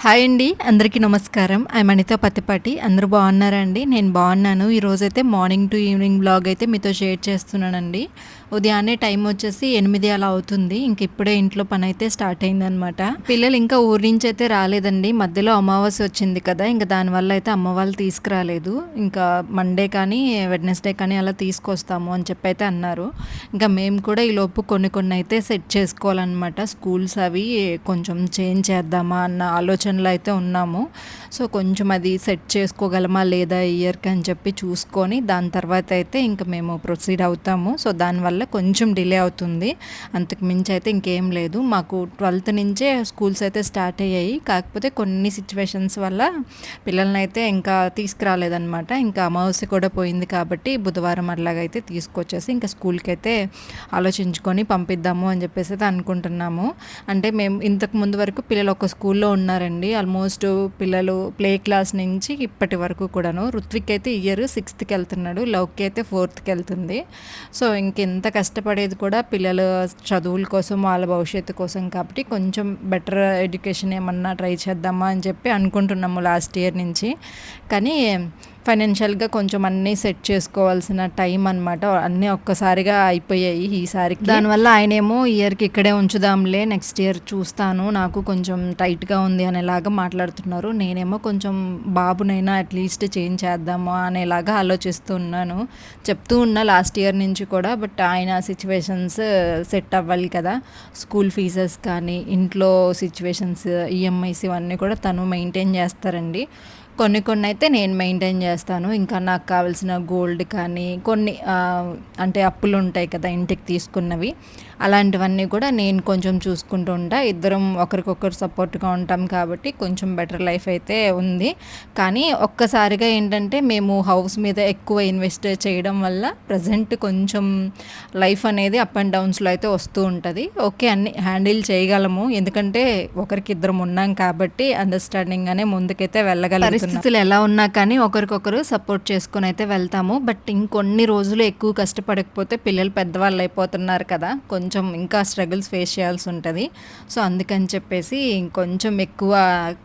Hi అండి, అందరికీ నమస్కారం. ఐఎమ్ అనిత పత్తిపాటి. అందరూ బాగున్నారా అండి? నేను బాగున్నాను. ఈరోజైతే మార్నింగ్ టు ఈవినింగ్ బ్లాగ్ అయితే మీతో షేర్ చేస్తున్నానండి. ఉదయాన్నే టైం వచ్చేసి 8 అలా అవుతుంది. ఇంక ఇప్పుడే ఇంట్లో పని అయితే స్టార్ట్ అయిందనమాట. పిల్లలు ఇంకా ఊరి నుంచి అయితే రాలేదండి. మధ్యలో అమావాస్య వచ్చింది కదా, ఇంకా దానివల్ల అయితే అమ్మ వాళ్ళు తీసుకురాలేదు. ఇంకా మండే కానీ వెడ్నెస్డే కానీ అలా తీసుకొస్తాము అని చెప్పి అయితే అన్నారు. ఇంకా మేము కూడా ఈలోపు కొన్ని అయితే సెట్ చేసుకోవాలన్నమాట. స్కూల్స్ అవి కొంచెం చేంజ్ చేద్దామా అన్న ఆలోచనలో అయితే ఉన్నాము. సో కొంచెం అది సెట్ చేసుకోగలమా లేదా ఇయర్కి అని చెప్పి చూసుకొని దాని తర్వాత అయితే ఇంకా మేము ప్రొసీడ్ అవుతాము. సో దానివల్ల కొంచెం డిలే అవుతుంది. అంతకు మించి అయితే ఇంకేం లేదు. మాకు 12th నుంచే స్కూల్స్ అయితే స్టార్ట్ అయ్యాయి. కాకపోతే కొన్ని సిచ్యువేషన్స్ వల్ల పిల్లల్ని అయితే ఇంకా తీసుకురాలేదన్నమాట. ఇంకా అమావాస్య కూడా పోయింది కాబట్టి బుధవారం అట్లాగైతే తీసుకొచ్చేసి ఇంకా స్కూల్కి అయితే ఆలోచించుకొని పంపిద్దాము అని చెప్పేసి అయితే అనుకుంటున్నాము. అంటే మేము ఇంతకు ముందు వరకు పిల్లలు ఒక స్కూల్లో ఉన్నారండి. ఆల్మోస్ట్ పిల్లలు ప్లే క్లాస్ నుంచి ఇప్పటి వరకు కూడాను. రుత్విక్ అయితే ఇయర్ 6th వెళ్తున్నాడు, లవ్కి అయితే 4th వెళ్తుంది. సో ఇంకెంత కష్టపడేది కూడా పిల్లల చదువుల కోసం, వాళ్ళ భవిష్యత్తు కోసం కాబట్టి కొంచెం బెటర్ ఎడ్యుకేషన్ ఏమన్నా ట్రై చేద్దామా అని చెప్పి అనుకుంటున్నాము లాస్ట్ ఇయర్ నుంచి. కానీ ఫైనాన్షియల్గా కొంచెం అన్నీ సెట్ చేసుకోవాల్సిన టైం అనమాట. అన్నీ ఒక్కసారిగా అయిపోయాయి ఈసారికి. దానివల్ల ఆయనేమో ఇయర్కి ఇక్కడే ఉంచుదాంలే, నెక్స్ట్ ఇయర్ చూస్తాను, నాకు కొంచెం టైట్గా ఉంది అనేలాగా మాట్లాడుతున్నారు. నేనేమో కొంచెం బాబునైనా అట్లీస్ట్ చేంజ్ చేద్దామా అనేలాగా ఆలోచిస్తూ ఉన్నాను. చెప్తూ ఉన్నా లాస్ట్ ఇయర్ నుంచి కూడా. బట్ ఆయన సిచ్యువేషన్స్ సెట్ అవ్వాలి కదా, స్కూల్ ఫీజెస్ కానీ ఇంట్లో సిచ్యువేషన్స్, ఈఎంఐస్ ఇవన్నీ కూడా తను మెయింటైన్ చేస్తారండి. కొన్ని అయితే నేను మెయింటైన్ చేస్తాను. ఇంకా నాకు కావాల్సిన గోల్డ్ కానీ కొన్ని అంటే అప్పులు ఉంటాయి కదా ఇంటికి తీసుకున్నవి, అలాంటివన్నీ కూడా నేను కొంచెం చూసుకుంటూ ఉంటా. ఇద్దరం ఒకరికొకరు సపోర్ట్గా ఉంటాం కాబట్టి కొంచెం బెటర్ లైఫ్ అయితే ఉంది. కానీ ఒక్కసారిగా ఏంటంటే మేము హౌస్ మీద ఎక్కువ ఇన్వెస్ట్ చేయడం వల్ల ప్రజెంట్ కొంచెం లైఫ్ అనేది అప్ అండ్ డౌన్స్లో అయితే వస్తూ ఉంటుంది. ఓకే, అన్ని హ్యాండిల్ చేయగలము, ఎందుకంటే ఒకరికి ఇద్దరం ఉన్నాం కాబట్టి అండర్స్టాండింగ్గానే ముందుకైతే వెళ్ళగలం. పరిస్థితులు ఎలా ఉన్నా కానీ ఒకరికొకరు సపోర్ట్ చేసుకొని అయితే వెళ్తాము. బట్ ఇంకొన్ని రోజులు ఎక్కువ కష్టపడకపోతే పిల్లలు పెద్దవాళ్ళు అయిపోతున్నారు కదా, కొంచెం ఇంకా స్ట్రగుల్స్ ఫేస్ చేయాల్సి ఉంటుంది. సో అందుకని చెప్పేసి ఇంకొంచెం ఎక్కువ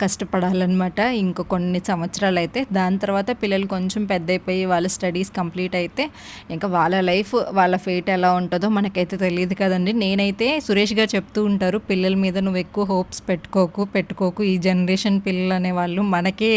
కష్టపడాలన్నమాట ఇంకో కొన్ని సంవత్సరాలు అయితే. దాని తర్వాత పిల్లలు కొంచెం పెద్ద అయిపోయి వాళ్ళ స్టడీస్ కంప్లీట్ అయితే ఇంకా వాళ్ళ లైఫ్, వాళ్ళ ఫేట్ ఎలా ఉంటుందో మనకైతే తెలియదు కదండి. నేనైతే సురేష్ గారు చెప్తూ ఉంటారు, పిల్లల మీద నువ్వు ఎక్కువ హోప్స్ పెట్టుకోకు, ఈ జనరేషన్ పిల్లలు అనేవాళ్ళు మనకే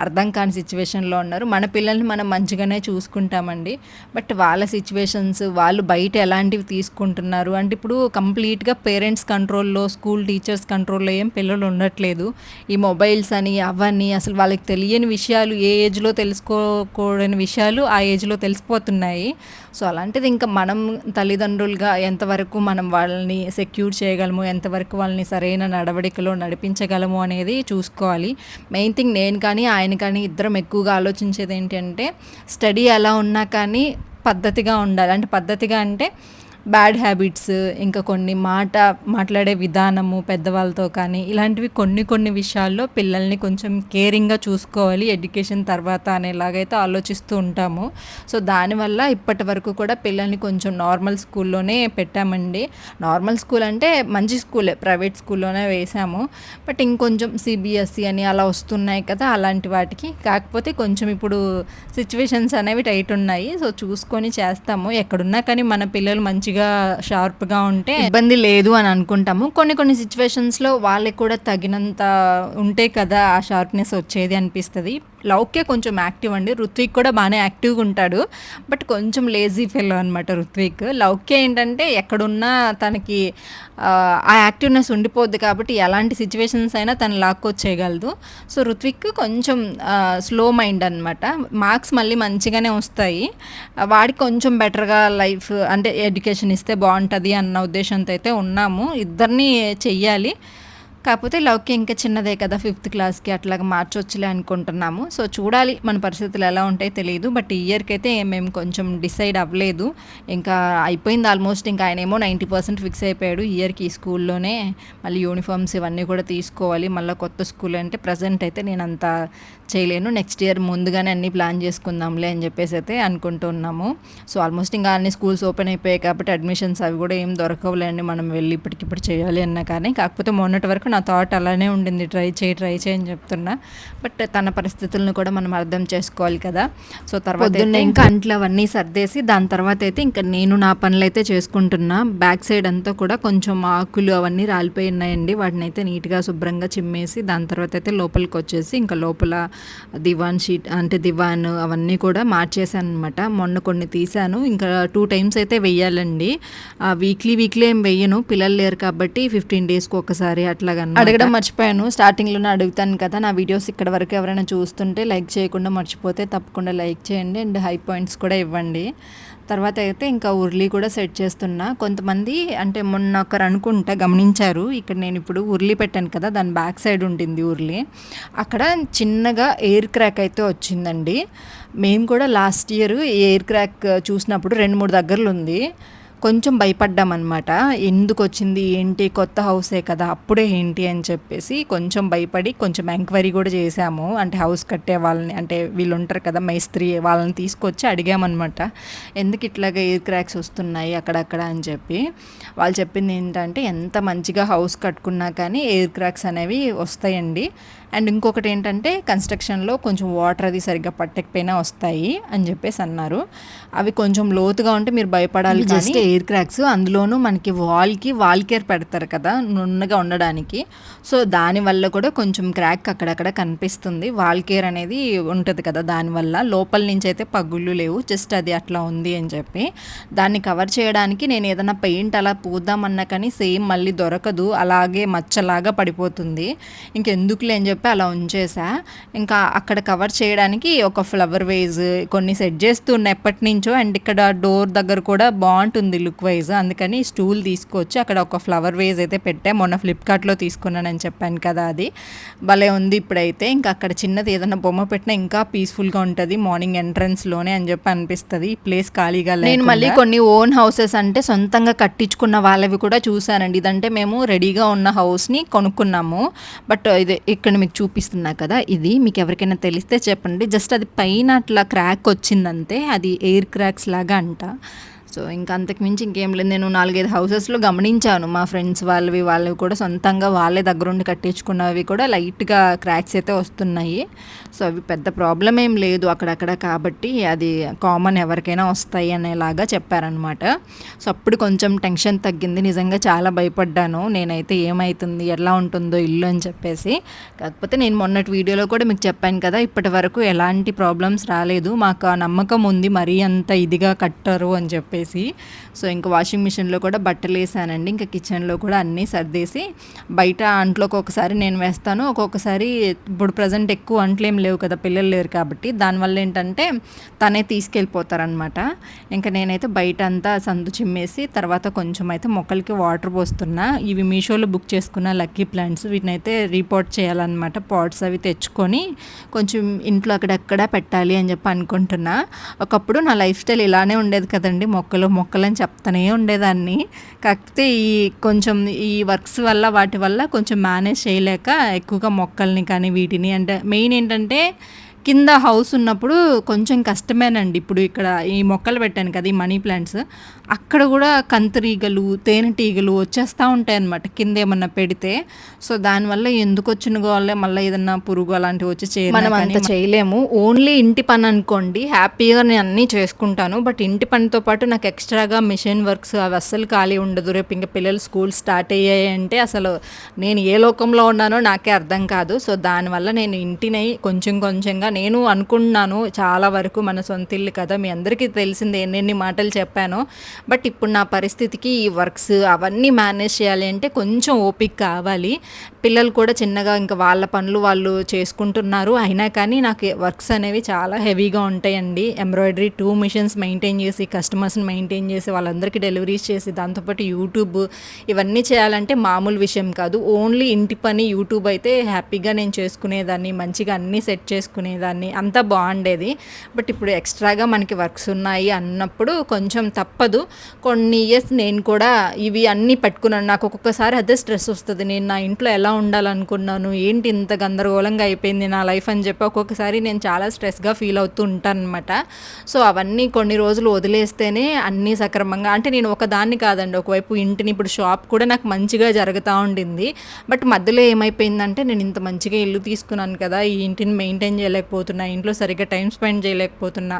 అర్థం కాని సిచ్యువేషన్లో ఉన్నారు. మన పిల్లల్ని మనం మంచిగానే చూసుకుంటామండి. బట్ వాళ్ళ సిచ్యువేషన్స్, వాళ్ళు బయట ఎలాంటివి తీసుకుంటున్నారు అంటే ఇప్పుడు కంప్లీట్గా పేరెంట్స్ కంట్రోల్లో, స్కూల్ టీచర్స్ కంట్రోల్లో ఏం పిల్లలు ఉండట్లేదు. ఈ మొబైల్స్ అని అవన్నీ అసలు వాళ్ళకి తెలియని విషయాలు, ఏ ఏజ్లో తెలుసుకోకూడని విషయాలు ఆ ఏజ్లో తెలిసిపోతున్నాయి. సో అలాంటిది ఇంకా మనం తల్లిదండ్రులుగా ఎంతవరకు మనం వాళ్ళని సెక్యూర్ చేయగలము, ఎంతవరకు వాళ్ళని సరైన నడవడికలో నడిపించగలము అనేది చూసుకోవాలి. మెయిన్ థింగ్ నేను కానీ ఆయన కానీ ఇద్దరం ఎక్కువగా ఆలోచించేది ఏంటంటే స్టడీ ఎలా ఉన్నా కానీ పద్ధతిగా ఉండాలి. అంటే పద్ధతిగా అంటే బ్యాడ్ హ్యాబిట్స్, ఇంకా కొన్ని మాట్లాడే విధానము పెద్దవాళ్ళతో కానీ ఇలాంటివి కొన్ని విషయాల్లో పిల్లల్ని కొంచెం కేరింగ్గా చూసుకోవాలి ఎడ్యుకేషన్ తర్వాత అనేలాగైతే ఆలోచిస్తూ ఉంటాము. సో దానివల్ల ఇప్పటి వరకు కూడా పిల్లల్ని కొంచెం నార్మల్ స్కూల్లోనే పెట్టామండి. నార్మల్ స్కూల్ అంటే మంచి స్కూలే, ప్రైవేట్ స్కూల్లోనే వేసాము. బట్ ఇంకొంచెం సిబిఎస్ఈ అని అలా వస్తున్నాయి కదా, అలాంటి వాటికి. కాకపోతే కొంచెం ఇప్పుడు సిచ్యువేషన్స్ అనేవి టైట్ ఉన్నాయి. సో చూసుకొని చేస్తాము. ఎక్కడున్నా కానీ మన పిల్లలు మంచిగా షార్ప్గా ఉంటే ఇబ్బంది లేదు అని అనుకుంటాము. కొన్ని సిచ్యువేషన్స్లో వాళ్ళకి కూడా తగినంత ఉంటే కదా ఆ షార్ప్నెస్ వచ్చేది అనిపిస్తుంది. లవ్కే కొంచెం యాక్టివ్ అండి, రుత్విక్ కూడా బాగానే యాక్టివ్గా ఉంటాడు. బట్ కొంచెం లేజీ ఫెలో అనమాట రుత్విక్. లవ్కే ఏంటంటే ఎక్కడున్నా తనకి ఆ యాక్టివ్నెస్ ఉండిపోద్ది కాబట్టి ఎలాంటి సిచ్యువేషన్స్ అయినా తను లాక్కొచ్చేయగలదు. సో రుత్విక్ కొంచెం స్లో మైండ్ అనమాట. మార్క్స్ మళ్ళీ మంచిగానే వస్తాయి. వాడికి కొంచెం బెటర్గా లైఫ్ అంటే ఎడ్యుకేషన్ ఇస్తే బాగుంటుంది అన్న ఉద్దేశంతో అయితే ఉన్నాము. ఇద్దరిని చెయ్యాలి. కాకపోతే లవ్కి ఇంకా చిన్నదే కదా, 5th క్లాస్కి అట్లాగా మార్చొచ్చులే అనుకుంటున్నాము. సో చూడాలి మన పరిస్థితులు ఎలా ఉంటాయో తెలియదు. బట్ ఈ ఇయర్కి అయితే మేము కొంచెం డిసైడ్ అవ్వలేదు. ఇంకా అయిపోయింది ఆల్మోస్ట్. ఇంకా ఆయన ఏమో 90% ఫిక్స్ అయిపోయాడు. ఇయర్కి ఈ స్కూల్లోనే మళ్ళీ యూనిఫామ్స్ ఇవన్నీ కూడా తీసుకోవాలి. మళ్ళీ కొత్త స్కూల్ అంటే ప్రజెంట్ అయితే నేను అంత చేయలేను, నెక్స్ట్ ఇయర్ ముందుగానే అన్నీ ప్లాన్ చేసుకుందాంలే అని చెప్పేసి అయితే అనుకుంటున్నాము. సో ఆల్మోస్ట్ ఇంకా అన్ని స్కూల్స్ ఓపెన్ అయిపోయాయి కాబట్టి అడ్మిషన్స్ అవి కూడా ఏం దొరకవులేండి మనం వెళ్ళి ఇప్పటికిప్పుడు చేయాలి అన్నా కానీ. కాకపోతే మొన్నటి వరకు నా థాట్ అలానే ఉండింది, ట్రై చేయి అని చెప్తున్నా. బట్ తన పరిస్థితులను కూడా మనం అర్థం చేసుకోవాలి కదా. సో తర్వాత ఇంకా అంట్లు అవన్నీ సర్దేసి దాని తర్వాత అయితే ఇంకా నేను నా పనులు అయితే చేసుకుంటున్నా. బ్యాక్ సైడ్ అంతా కూడా కొంచెం ఆకులు అవన్నీ రాలిపోయి ఉన్నాయండి. వాటిని అయితే నీట్గా శుభ్రంగా చిమ్మేసి దాని తర్వాత అయితే లోపలికి వచ్చేసి ఇంకా లోపల దివాన్ షీట్ అంటే దివాన్ అవన్నీ కూడా మార్చేసాను అనమాట. మొన్న కొన్ని తీసాను, ఇంకా 2 times అయితే వెయ్యాలండి. వీక్లీ ఏం వెయ్యను, పిల్లలు లేరు కాబట్టి 15 daysకి ఒకసారి అట్లాగా అడగడం మర్చిపోయాను. స్టార్టింగ్లోనే అడుగుతాను కదా, నా వీడియోస్ ఇక్కడ వరకు ఎవరైనా చూస్తుంటే లైక్ చేయకుండా మర్చిపోతే తప్పకుండా లైక్ చేయండి అండ్ హై పాయింట్స్ కూడా ఇవ్వండి. తర్వాత అయితే ఇంకా ఉర్లీ కూడా సెట్ చేస్తున్నా. కొంతమంది అంటే మొన్న ఒకరు అనుకుంటా గమనించారు, ఇక్కడ నేను ఇప్పుడు ఉర్లీ పెట్టాను కదా, దాని బ్యాక్ సైడ్ ఉంటుంది ఉర్లీ, అక్కడ చిన్నగా ఎయిర్ క్రాక్ అయితే వచ్చిందండి. మేము కూడా లాస్ట్ ఇయర్ ఎయిర్ క్రాక్ చూసినప్పుడు 2-3 దగ్గరలు ఉంది. కొంచెం భయపడ్డామన్నమాట. ఎందుకు వచ్చింది ఏంటి, కొత్త హౌసే కదా అప్పుడే ఏంటి అని చెప్పేసి కొంచెం భయపడి కొంచెం ఎంక్వైరీ కూడా చేసాము. అంటే హౌస్ కట్టే వాళ్ళని, అంటే వీళ్ళు ఉంటారు కదా మేస్త్రి, వాళ్ళని తీసుకొచ్చి అడిగామన్నమాట, ఎందుకు ఇట్లాగా ఎయిర్ క్రాక్స్ వస్తున్నాయి అక్కడక్కడ అని చెప్పి. వాళ్ళు చెప్పింది ఏంటంటే ఎంత మంచిగా హౌస్ కట్టుకున్నా కానీ ఎయిర్ క్రాక్స్ అనేవి వస్తాయండి. అండ్ ఇంకొకటి ఏంటంటే కన్స్ట్రక్షన్లో కొంచెం వాటర్ అది సరిగ్గా పట్టకపోయినా వస్తాయి అని చెప్పేసి అన్నారు. అవి కొంచెం లోతుగా ఉంటే మీరు భయపడాలి, జస్ట్ ఎయిర్ క్రాక్స్. అందులోనూ మనకి వాల్ కేర్ పెడతారు కదా నున్నగా ఉండడానికి, సో దానివల్ల కూడా కొంచెం క్రాక్ అక్కడక్కడ కనిపిస్తుంది. వాల్ కేర్ అనేది ఉంటుంది కదా, దానివల్ల లోపల నుంచి అయితే పగుళ్ళు లేవు, జస్ట్ అది అట్లా ఉంది అని చెప్పి. దాన్ని కవర్ చేయడానికి నేను ఏదైనా పెయింట్ అలా పూద్దామన్నా కానీ సేమ్ మళ్ళీ దొరకదు, అలాగే మచ్చలాగా పడిపోతుంది. ఇంకెందుకులే అని చెప్పి అలా ఉంచేసా. ఇంకా అక్కడ కవర్ చేయడానికి ఒక ఫ్లవర్ వేజ్ కొన్ని సెట్ చేస్తున్నా ఎప్పటి నుంచో. అండ్ ఇక్కడ డోర్ దగ్గర కూడా బాగుంటుంది లుక్ వైజ్, అందుకని స్టూల్ తీసుకొచ్చి అక్కడ ఒక ఫ్లవర్ వేజ్ అయితే పెట్టా. మొన్న ఫ్లిప్కార్ట్లో తీసుకున్నానని చెప్పాను కదా, అది భలే ఉంది ఇప్పుడైతే. ఇంకా అక్కడ చిన్నది ఏదైనా బొమ్మ పెట్టినా ఇంకా పీస్ఫుల్గా ఉంటుంది మార్నింగ్ ఎంట్రన్స్లోనే అని చెప్పి అనిపిస్తుంది. ఈ ప్లేస్ ఖాళీగా లేదు. నేను మళ్ళీ కొన్ని ఓన్ హౌసెస్ అంటే సొంతంగా కట్టించుకున్న వాళ్ళవి కూడా చూసానండి. ఇదంటే మేము రెడీగా ఉన్న హౌస్ని కొనుక్కున్నాము. బట్ ఇది ఇక్కడ మీకు చూపిస్తున్నా కదా, ఇది మీకు ఎవరికైనా తెలిస్తే చెప్పండి. జస్ట్ అది పైన అట్లా క్రాక్ వచ్చిందంతే, అది ఎయిర్ క్రాక్స్ లాగా అంట. సో ఇంకా అంతకుమించి ఇంకేం లేదు. నేను 4-5 హౌసెస్లో గమనించాను, మా ఫ్రెండ్స్ వాళ్ళవి కూడా సొంతంగా వాళ్ళే దగ్గరుండి కట్టించుకున్నవి కూడా లైట్గా క్రాక్స్ అయితే వస్తున్నాయి. సో అవి పెద్ద ప్రాబ్లం ఏం లేదు అక్కడక్కడ, కాబట్టి అది కామన్, ఎవరికైనా వస్తాయి అనేలాగా చెప్పారనమాట. సో అప్పుడు కొంచెం టెన్షన్ తగ్గింది. నిజంగా చాలా భయపడ్డాను నేనైతే, ఏమవుతుంది ఎలా ఉంటుందో ఇల్లు అని చెప్పేసి. కాకపోతే నేను మొన్నటి వీడియోలో కూడా మీకు చెప్పాను కదా, ఇప్పటి వరకు ఎలాంటి ప్రాబ్లమ్స్ రాలేదు, మాకు ఆ నమ్మకం ఉంది మరీ అంత ఇదిగా కట్టరు అని చెప్పేసి. సో ఇంకా వాషింగ్ మిషన్లో కూడా బట్టలు వేసానండి. ఇంకా కిచెన్లో కూడా అన్నీ సర్దేసి, బయట అంట్లోకి ఒకసారి నేను వేస్తాను, ఒక్కొక్కసారి ఇప్పుడు ప్రజెంట్ ఎక్కువ అంట్లు ఏం లేవు కదా, పిల్లలు లేరు కాబట్టి, దానివల్ల ఏంటంటే తనే తీసుకెళ్ళిపోతారనమాట. ఇంకా నేనైతే బయట అంతా సందు చిమ్మేసి తర్వాత కొంచెం అయితే మొక్కలకి వాటర్ పోస్తున్నా. ఇవి మీషోలో బుక్ చేసుకున్న లక్కీ ప్లాంట్స్, వీటిని అయితే రీపోర్ట్ చేయాలన్నమాట. పాట్స్ అవి తెచ్చుకొని కొంచెం ఇంట్లో అక్కడక్కడ పెట్టాలి అని చెప్పి అనుకుంటున్నా. ఒకప్పుడు నా లైఫ్ స్టైల్ ఇలానే ఉండేది కదండి, మొక్కలని చెప్తానే ఉండేదాన్ని. కాకపోతే కొంచెం ఈ వర్క్స్ వల్ల వాటి వల్ల కొంచెం మేనేజ్ చేయలేక ఎక్కువగా మొక్కల్ని కానీ వీటిని, అంటే మెయిన్ ఏంటంటే కింద హౌస్ ఉన్నప్పుడు కొంచెం కష్టమేనండి. ఇప్పుడు ఇక్కడ ఈ మొక్కలు పెట్టాను కదా, ఈ మనీ ప్లాంట్స్, అక్కడ కూడా కంతిరీగలు తేనెటీగలు వచ్చేస్తూ ఉంటాయి అన్నమాట కింద ఏమన్నా పెడితే. సో దానివల్ల ఎందుకు వచ్చిన వాళ్ళే మళ్ళీ ఏదన్నా పురుగు అలాంటివి వచ్చి మనం అంత చేయలేము. ఓన్లీ ఇంటి పని అనుకోండి, హ్యాపీగా నేను అన్నీ చేసుకుంటాను. బట్ ఇంటి పనితో పాటు నాకు ఎక్స్ట్రాగా మిషన్ వర్క్స్ అవి అస్సలు ఖాళీ ఉండదు. రేపు ఇంకా పిల్లలు స్కూల్ స్టార్ట్ అయ్యాయి అంటే అసలు నేను ఏ లోకంలో ఉన్నానో నాకే అర్థం కాదు. సో దానివల్ల నేను ఇంటిని కొంచెంగా నేను అనుకుంటున్నాను, చాలా వరకు మన సొంత ఇల్లు కదా, మీ అందరికీ తెలిసిందే ఎన్నెన్ని మాటలు చెప్పాను. బట్ ఇప్పుడు నా పరిస్థితికి ఈ వర్క్స్ అవన్నీ మేనేజ్ చేయాలి అంటే కొంచెం ఓపిక కావాలి. పిల్లలు కూడా చిన్నగా ఇంకా వాళ్ళ పనులు వాళ్ళు చేసుకుంటున్నారు, అయినా కానీ నాకు వర్క్స్ అనేవి చాలా హెవీగా ఉంటాయండి. ఎంబ్రాయిడరీ 2 మిషన్స్ మెయింటైన్ చేసి, కస్టమర్స్ని మెయింటైన్ చేసి, వాళ్ళందరికీ డెలివరీస్ చేసి, దాంతోపాటు యూట్యూబ్, ఇవన్నీ చేయాలంటే మామూలు విషయం కాదు. ఓన్లీ ఇంటి పని యూట్యూబ్ అయితే హ్యాపీగా నేను చేసుకునేదాన్ని, మంచిగా అన్నీ సెట్ చేసుకునేదాన్ని. చేసుకునేదాన్ని, అంతా బాగుండేది. బట్ ఇప్పుడు ఎక్స్ట్రాగా మనకి వర్క్స్ ఉన్నాయి అన్నప్పుడు కొంచెం తప్పదు. కొన్ని ఇయర్స్ నేను కూడా ఇవి అన్నీ పెట్టుకున్నాను. నాకు ఒక్కొక్కసారి అదే స్ట్రెస్ వస్తుంది, నేను నా ఇంట్లో ఎలా ఉండాలనుకున్నాను, ఏంటి ఇంత గందరగోళంగా అయిపోయింది నా లైఫ్ అని చెప్పి ఒక్కొక్కసారి నేను చాలా స్ట్రెస్గా ఫీల్ అవుతూ ఉంటాను అనమాట. సో అవన్నీ కొన్ని రోజులు వదిలేస్తేనే అన్నీ సక్రమంగా, అంటే నేను ఒకదాన్ని కాదండి, ఒకవైపు ఇంటిని, ఇప్పుడు షాప్ కూడా నాకు మంచిగా జరుగుతూ ఉండింది. బట్ మధ్యలో ఏమైపోయిందంటే, నేను ఇంత మంచిగా ఇల్లు తీసుకున్నాను కదా, ఈ ఇంటిని మెయింటైన్ చేయలేకపోతున్నా, ఇంట్లో సరిగ్గా టైం స్పెండ్ చేయలేకపోతున్నా.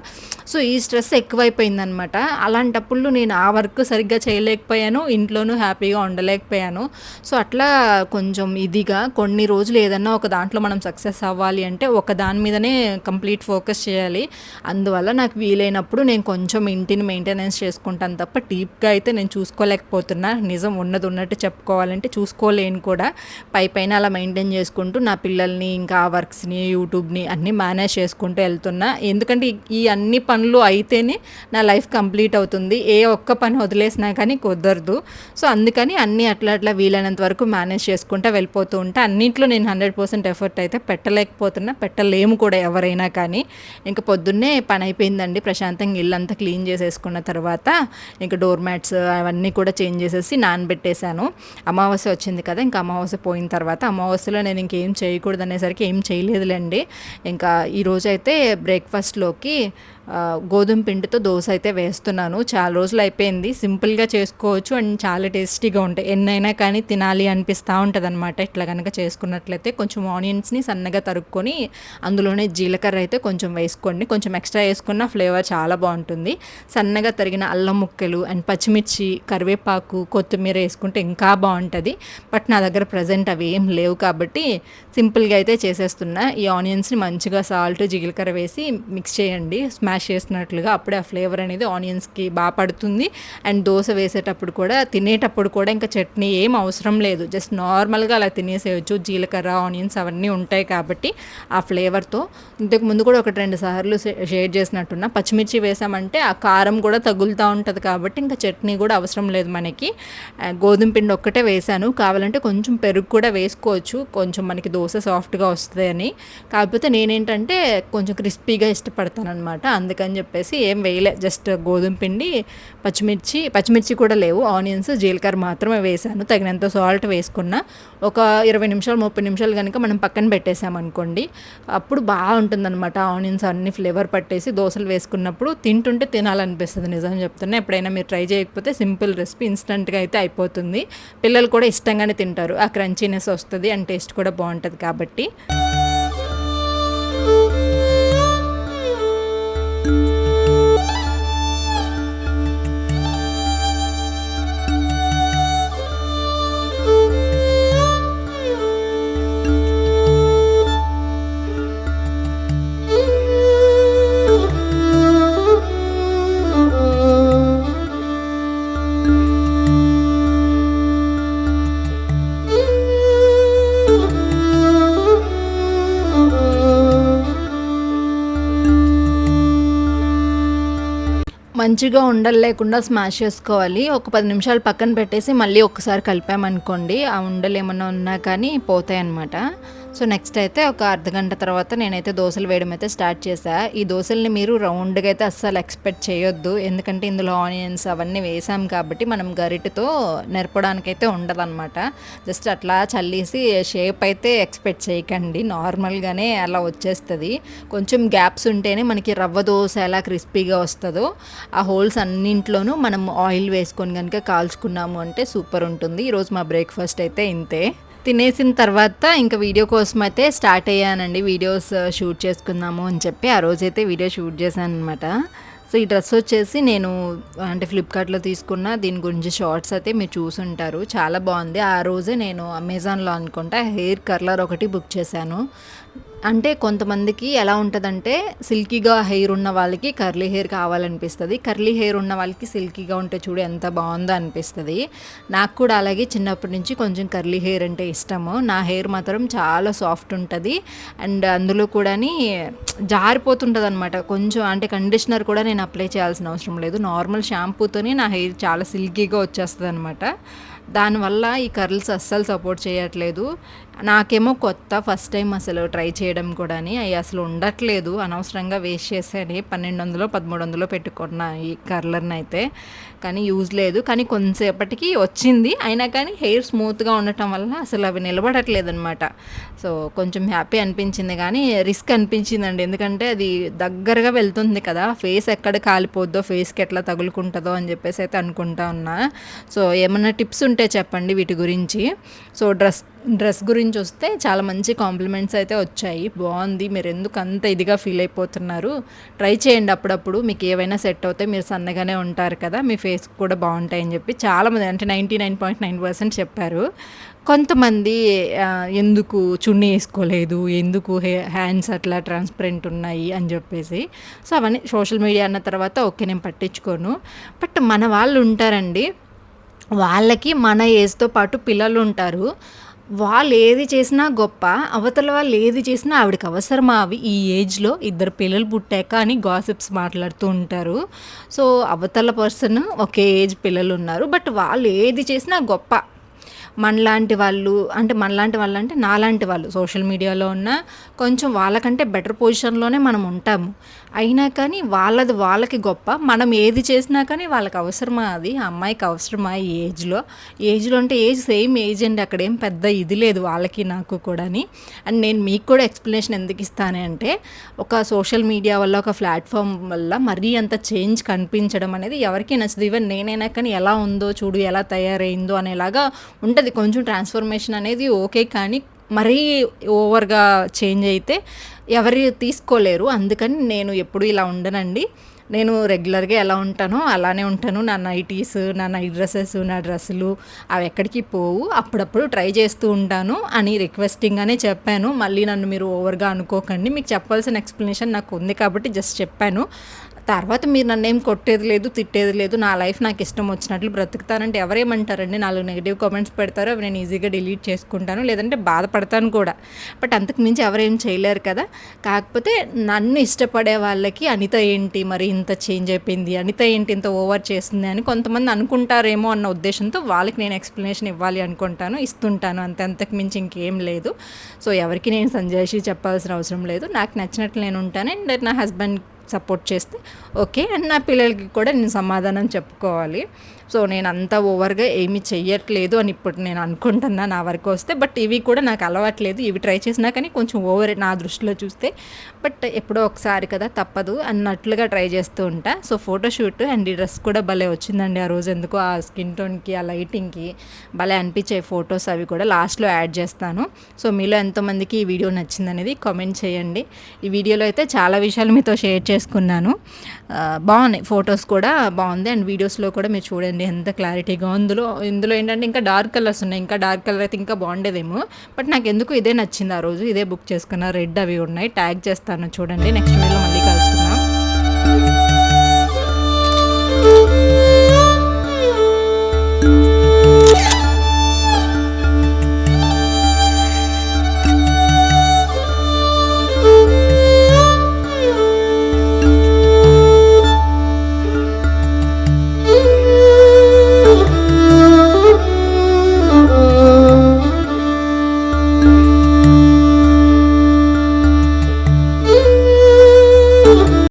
సో ఈ స్ట్రెస్ ఎక్కువైపోయిందనమాట. అలాంటప్పుడు నేను ఆ వర్క్ సరిగ్గా చేయలేకపోయాను, ఇంట్లోనూ హ్యాపీగా ఉండలేకపోయాను. సో అట్లా కొంచెం ఇదిగా కొన్ని రోజులు ఏదన్నా ఒక దాంట్లో మనం సక్సెస్ అవ్వాలి అంటే ఒక దాని మీదనే కంప్లీట్ ఫోకస్ చేయాలి. అందువల్ల నాకు వీలైనప్పుడు నేను కొంచెం ఇంటిని మెయింటెనెన్స్ చేసుకుంటాను తప్ప డీప్గా అయితే నేను చూసుకోలేకపోతున్నా. నిజం ఉన్నది ఉన్నట్టు చెప్పుకోవాలంటే చూసుకోలేను కూడా. పైన అలా మెయింటైన్ చేసుకుంటూ నా పిల్లల్ని, ఇంకా ఆ వర్క్స్ని, యూట్యూబ్ని అన్నీ మేనేజ్ చేసుకుంటూ వెళ్తున్నా. ఎందుకంటే ఈ అన్ని పనులు అయితేనే నా లైఫ్ కంప్లీట్ అవుతుంది. ఏ ఒక్క పని వదిలేసినా కానీ కుదరదు. సో అందుకని అన్నీ అట్లా అట్లా వీలైనంత వరకు మేనేజ్ చేసుకుంటూ వెళ్ళిపోతూ ఉంటా. అన్నింట్లో నేను 100% ఎఫర్ట్ అయితే పెట్టలేకపోతున్నా, పెట్టలేము కూడా ఎవరైనా కానీ. ఇంకా పొద్దున్నే పని అయిపోయిందండి, ప్రశాంతంగా ఇల్లంతా క్లీన్ చేసేసుకున్న తర్వాత ఇంకా డోర్ మ్యాట్స్ అవన్నీ కూడా చేంజ్ చేసేసి నానబెట్టేశాను. అమావాస్య వచ్చింది కదా, ఇంకా అమావాస్య పోయిన తర్వాత అమావాస్యలో నేను ఇంకేం చేయకూడదు అనేసరికి ఏం చేయలేదులేండి. ఇంకా ఈరోజైతే బ్రేక్ఫాస్ట్లోకి గోధుమ పిండితో దోశ అయితే వేస్తున్నాను. చాలా రోజులు అయిపోయింది, సింపుల్గా చేసుకోవచ్చు అండ్ చాలా టేస్టీగా ఉంటాయి. ఎన్నైనా కానీ తినాలి అనిపిస్తూ ఉంటుంది అనమాట. ఇట్లా కనుక చేసుకున్నట్లయితే కొంచెం ఆనియన్స్ని సన్నగా తరుక్కొని అందులోనే జీలకర్ర అయితే కొంచెం వేసుకోండి, కొంచెం ఎక్స్ట్రా వేసుకున్న ఫ్లేవర్ చాలా బాగుంటుంది. సన్నగా తరిగిన అల్లం ముక్కలు అండ్ పచ్చిమిర్చి, కరివేపాకు, కొత్తిమీర వేసుకుంటే ఇంకా బాగుంటుంది. బట్ నా దగ్గర ప్రజెంట్ అవి ఏం లేవు కాబట్టి సింపుల్గా అయితే చేసేస్తున్నా. ఈ ఆనియన్స్ని మంచిగా సాల్ట్, జీలకర్ర వేసి మిక్స్ చేయండి, స్మాష్ చేసినట్లుగా. అప్పుడే ఆ ఫ్లేవర్ అనేది ఆనియన్స్కి బాగా పడుతుంది. అండ్ దోశ వేసేటప్పుడు కూడా, తినేటప్పుడు కూడా ఇంకా చట్నీ ఏం అవసరం లేదు, జస్ట్ నార్మల్గా అలా తినేసేయచ్చు. జీలకర్ర, ఆనియన్స్ అవన్నీ ఉంటాయి కాబట్టి ఆ ఫ్లేవర్తో. ఇంతకు ముందు కూడా 1-2 సార్లు షేర్ చేసినట్టున్నా. పచ్చిమిర్చి వేసామంటే ఆ కారం కూడా తగులుతూ ఉంటుంది కాబట్టి ఇంకా చట్నీ కూడా అవసరం లేదు మనకి. గోధుమ పిండి ఒక్కటే వేసాను, కావాలంటే కొంచెం పెరుగు కూడా వేసుకోవచ్చు, కొంచెం మనకి దోశ సాఫ్ట్గా వస్తుంది అని. కాకపోతే నేనేంటంటే కొంచెం క్రిస్పీగా ఇష్టపడతాను అనమాట, అందుకని చెప్పేసి ఏం వేయలే. జస్ట్ గోధుమ పిండి, పచ్చిమిర్చి కూడా లేవు, ఆనియన్స్, జీలకర్ర మాత్రమే వేసాను. తగినంత సాల్ట్ వేసుకున్నా. ఒక 20 నిమిషాలు 30 నిమిషాలు కనుక మనం పక్కన పెట్టేసామనుకోండి, అప్పుడు బాగుంటుందన్నమాట. ఆనియన్స్ అన్ని ఫ్లేవర్ పట్టేసి దోశలు వేసుకున్నప్పుడు తింటుంటే తినాలనిపిస్తుంది. నిజం చెప్తున్నా, ఎప్పుడైనా మీరు ట్రై చేయకపోతే సింపుల్ రెసిపీ, ఇన్స్టెంట్గా అయితే అయిపోతుంది. పిల్లలు కూడా ఇష్టంగానే తింటారు, ఆ క్రంచీనెస్ వస్తుంది అండ్ టేస్ట్ కూడా బాగుంటుంది కాబట్టి. మంచిగా ఉండలు లేకుండా స్మాష్ చేసుకోవాలి. ఒక 10 నిమిషాలు పక్కన పెట్టేసి మళ్ళీ ఒకసారి కలిపామనుకోండి, ఆ ఉండలు ఏమన్నా ఉన్నా కానీ పోతాయన్నమాట. సో నెక్స్ట్ అయితే ఒక అర్ధగంట తర్వాత నేనైతే దోశలు వేయడం అయితే స్టార్ట్ చేశా. ఈ దోశల్ని మీరు రౌండ్గా అయితే అస్సలు ఎక్స్పెక్ట్ చేయొద్దు, ఎందుకంటే ఇందులో ఆనియన్స్ అవన్నీ వేసాం కాబట్టి మనం గరిటెతో నెరపడానికైతే ఉండదన్నమాట. జస్ట్ అట్లా చల్లేసి షేప్ అయితే ఎక్స్పెక్ట్ చేయకండి, నార్మల్గానే అలా వచ్చేస్తుంది. కొంచెం గ్యాప్స్ ఉంటేనే మనకి రవ్వ దోశ ఎలా క్రిస్పీగా వస్తుందో, ఆ హోల్స్ అన్నింట్లోనూ మనం ఆయిల్ వేసుకొని కనుక కాల్చుకున్నాము అంటే సూపర్ ఉంటుంది. ఈరోజు మా బ్రేక్ఫాస్ట్ అయితే ఇంతే. తినేసిన తర్వాత ఇంకా వీడియో కోసం అయితే స్టార్ట్ అయ్యానండి, వీడియోస్ షూట్ చేసుకుందాము అని చెప్పి ఆ రోజైతే వీడియో షూట్ చేశాను అనమాట. సో ఈ డ్రెస్ వచ్చేసి నేను అంటే ఫ్లిప్కార్ట్లో తీసుకున్న, దీని గురించి షార్ట్స్ అయితే మీరు చూసుంటారు, చాలా బాగుంది. ఆ రోజే నేను అమెజాన్లో అనుకుంటా హెయిర్ కర్లర్ ఒకటి బుక్ చేశాను. అంటే కొంతమందికి ఎలా ఉంటుందంటే, సిల్కీగా హెయిర్ ఉన్న వాళ్ళకి కర్లీ హెయిర్ కావాలనిపిస్తుంది, కర్లీ హెయిర్ ఉన్న వాళ్ళకి సిల్కీగా ఉంటే చూడు ఎంత బాగుందో అనిపిస్తుంది. నాకు కూడా అలాగే చిన్నప్పటి నుంచి కొంచెం కర్లీ హెయిర్ అంటే ఇష్టము. నా హెయిర్ మాత్రం చాలా సాఫ్ట్ ఉంటుంది అండ్ అందులో కూడా జారిపోతుంటుంది అనమాట. కొంచెం అంటే కండిషనర్ కూడా నేను అప్లై చేయాల్సిన అవసరం లేదు, నార్మల్ షాంపూతోనే నా హెయిర్ చాలా సిల్కీగా వచ్చేస్తుంది అనమాట. దానివల్ల ఈ కర్ల్స్ అస్సలు సపోర్ట్ చేయట్లేదు. నాకేమో కొత్త ఫస్ట్ టైం అసలు ట్రై చేయడం కూడాని. అయి అసలు ఉండట్లేదు. అనవసరంగా వేస్ట్ చేశాను. 1200, 1300 పెట్టుకున్న ఈ కర్లర్‌నయితే. కానీ యూజ్ లేదు. కానీ కొంతసేపటికి వచ్చింది. అయినా కానీ హెయిర్ స్మూత్‌గా ఉండటం వల్ల అసలు అవి నిలబడట్లేదనమాట. సో, కొంచెం హ్యాపీ అనిపించింది గానీ, రిస్క్ అనిపించిందండి. ఎందుకంటే అది దగ్గరగా వెళ్తుంది కదా! ఫేస్ ఎక్కడ కాలిపోద్దో, ఫేస్‌కి ఎట్లా తగులుకుంటదో అని చెప్పేసి అయితే అనుకుంటా ఉన్నా. సో, ఏమన్నా టిప్స్ ఉంటే చెప్పండి వీటి గురించి. సో, డ్రెస్ గురించొస్తే చాలా మంచి కాంప్లిమెంట్స్ అయితే వచ్చాయి. బావుంది. మీరెందుకు అంత ఇదిగా ఫీల్ అయిపోతున్నారు? ట్రై చేయండి అప్పుడప్పుడు. మీకు ఏవైనా సెట్ అవుతాయి. మీరు సన్నగానే ఉంటారు కదా! మీ ఫేస్‌కి కూడా బావుంటాయని చెప్పి చాలామంది అంటే 99.9% చెప్పారు. కొంతమంది ఎందుకు చున్నీ ఏసుకోలేదు, ఎందుకు హ్యాండ్స్ అట్లా ట్రాన్స్‌పరెంట్ ఉన్నాయి అని జెప్పేసి. సో, అవన్నీ సోషల్ మీడియా అన్న తర్వాత ఓకే. నేను పట్టించుకోను. బట్ మన వాళ్ళు ఉంటారండి. వాళ్ళకి మన ఏజ్‌తో పాటు పిల్లలుంటారు. వాళ్ళు ఏది చేసినా గొప్ప. అవతల వాళ్ళు ఏది చేసినా ఆవిడకి అవసరమా అవి ఈ ఏజ్‌లో ఇద్దరు పిల్లలు పుట్టాక అని గాసిప్స్ మాట్లాడుతూ ఉంటారు. సో, అవతల పర్సన్ ఒకే ఏజ్ పిల్లలున్నారు. బట్ వాళ్ళు ఏది చేసినా గొప్ప. మనలాంటి వాళ్ళంటే నాలాంటి వాళ్ళు సోషల్ మీడియాలో ఉన్న కొంచెం వాళ్ళకంటే బెటర్ పొజిషన్‌లోనే మనం ఉంటాము. అయినా కానీ వాళ్ళది వాళ్ళకి గొప్ప. మనం ఏది చేసినా కానీ వాళ్ళకి అవసరమా అది? ఆ అమ్మాయికి అవసరమా ఈ ఏజ్‌లో? ఏజ్‌లో అంటే ఏజ్ సేమ్ ఏజ్ అండి. అక్కడేం పెద్ద ఇది లేదు వాళ్ళకి నాకు కూడాని. అండ్ నేను మీకు కూడా ఎక్స్‌ప్లనేషన్ ఎందుకు ఇస్తాను అంటే, ఒక సోషల్ మీడియా వల్ల, ఒక ప్లాట్‌ఫార్మ్ వల్ల మరీ అంత చేంజ్ కనిపించడం అనేది ఎవరికీ నచ్చదు. ఈవెన్ నేనైనా కానీ ఎలా ఉందో చూడు, ఎలా తయారైందో అనేలాగా ఉంటది. కొంచెం ట్రాన్స్‌ఫర్మేషన్ అనేది ఓకే. కానీ మరీ ఓవర్‌గా చేంజ్ అయితే ఎవరు తీసుకోలేరు. అందుకని నేను ఎప్పుడు ఇలా ఉండనండి. నేను రెగ్యులర్‌గా ఎలా ఉంటానో అలానే ఉంటాను. నా నైటీస్, నా నైట్ డ్రెసెస్, నా డ్రెస్సులు అవి ఎక్కడికి పోవు. అప్పుడప్పుడు ట్రై చేస్తూ ఉంటాను అని రిక్వెస్టింగ్‌గానే చెప్పాను. మళ్ళీ నన్ను మీరు ఓవర్‌గా అనుకోకండి. మీకు చెప్పాల్సిన ఎక్స్‌ప్లనేషన్ నాకు ఉంది కాబట్టి జస్ట్ చెప్పాను. తర్వాత మీరు నన్నేం కొట్టేది లేదు, తిట్టేది లేదు. నా లైఫ్ నాకు ఇష్టం వచ్చినట్లు బ్రతుకుతానంటే ఎవరేమంటారండి? 4 నెగెటివ్ కామెంట్స్ పెడతారు. అవి నేను ఈజీగా డిలీట్ చేసుకుంటాను. లేదంటే బాధపడతాను కూడా. బట్ అంతకు మించి ఎవరేం చేయలేరు కదా! కాకపోతే నన్ను ఇష్టపడే వాళ్ళకి అనిత ఏంటి మరి ఇంత చేంజ్ అయిపోయింది? అనిత ఏంటి ఇంత ఓవర్ చేస్తుంది? అని కొంతమంది అనుకుంటారేమో అన్న ఉద్దేశంతో వాళ్ళకి నేను ఎక్స్‌ప్లనేషన్ ఇవ్వాలి అనుకుంటాను. ఇస్తుంటాను అంతే. అంతకు మించి ఇంకేం లేదు. సో, ఎవరికీ నేను సంజాయిషీ చెప్పాల్సిన అవసరం లేదు. నాకు నచ్చినట్లు నేను ఉంటాను. అండ్ నా హస్బెండ్ సపోర్ట్ చేస్తే ఓకే. అండ్ నా పిల్లలకి కూడా నేను సమాధానం చెప్పుకోవాలి. సో, నేనంత ఓవర్‌గా ఏమీ చెయ్యట్లేదు అని ఇప్పుడు నేను అనుకుంటున్నా నా వరకు వస్తే. బట్ ఇవి కూడా నాకు అలవాట్లేదు. ఇవి ట్రై చేసినా కానీ కొంచెం ఓవరే నా దృష్టిలో చూస్తే. బట్ ఎప్పుడో ఒకసారి కదా తప్పదు అన్నట్లుగా ట్రై చేస్తూ ఉంటా. సో, ఫోటోషూట్ అండ్ ఈ డ్రెస్ కూడా భలే వచ్చిందండి ఆ రోజు. ఎందుకో ఆ స్కిన్ టోన్‌కి, ఆ లైటింగ్‌కి భలే అనిపించాయి ఫోటోస్. అవి కూడా లాస్ట్‌లో యాడ్ చేస్తాను. సో, మీలో ఎంతమందికి ఈ వీడియో నచ్చిందనేది కామెంట్ చేయండి. ఈ వీడియోలో అయితే చాలా విషయాలు మీతో షేర్ చేసుకున్నాను. బాగున్నాయి. ఫోటోస్ కూడా బాగుంది. అండ్ వీడియోస్‌లో కూడా మీరు చూడండి ఎంత క్లారిటీగా ఇందులో ఏంటంటే ఇంకా డార్క్ కలర్స్ ఉన్నాయి. ఇంకా డార్క్ కలర్ అయితే ఇంకా బాగుండేదేమో. బట్ నాకెందుకు ఇదే నచ్చింది ఆ రోజు. ఇదే బుక్ చేసుకున్న. రెడ్ అవి ఉన్నాయి. ట్యాగ్ చేస్తాను చూడండి. నెక్స్ట్ వీడియోలో